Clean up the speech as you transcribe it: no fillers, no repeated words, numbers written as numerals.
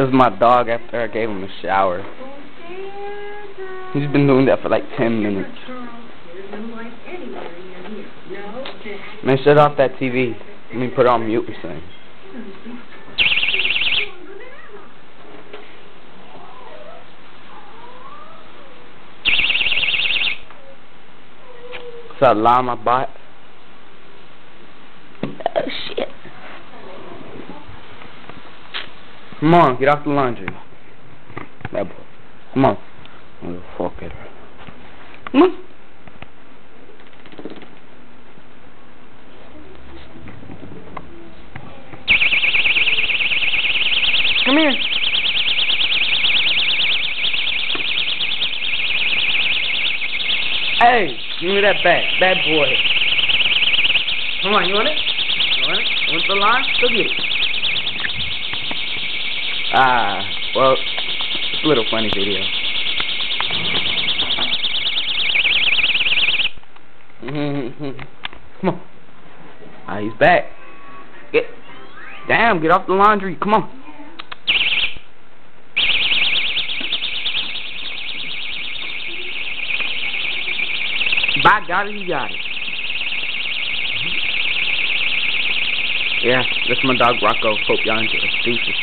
was my dog after I gave him a shower. He's been doing that for like 10 minutes. Man, shut off that TV. Let me put it on mute or something. What's up, llama bot? Oh, shit. Come on, get off the laundry. That boy. Come on. Motherfucker. Come on. Come here. Hey, give me that bat. Bad boy. Come on, you want it? You want it? You want the line? Go get it. Well, it's a little funny video. Come on. He's back. Damn, get off the laundry. Come on. By God, he got it. Yeah, that's my dog Rocko. Hope y'all enjoy. Deuces.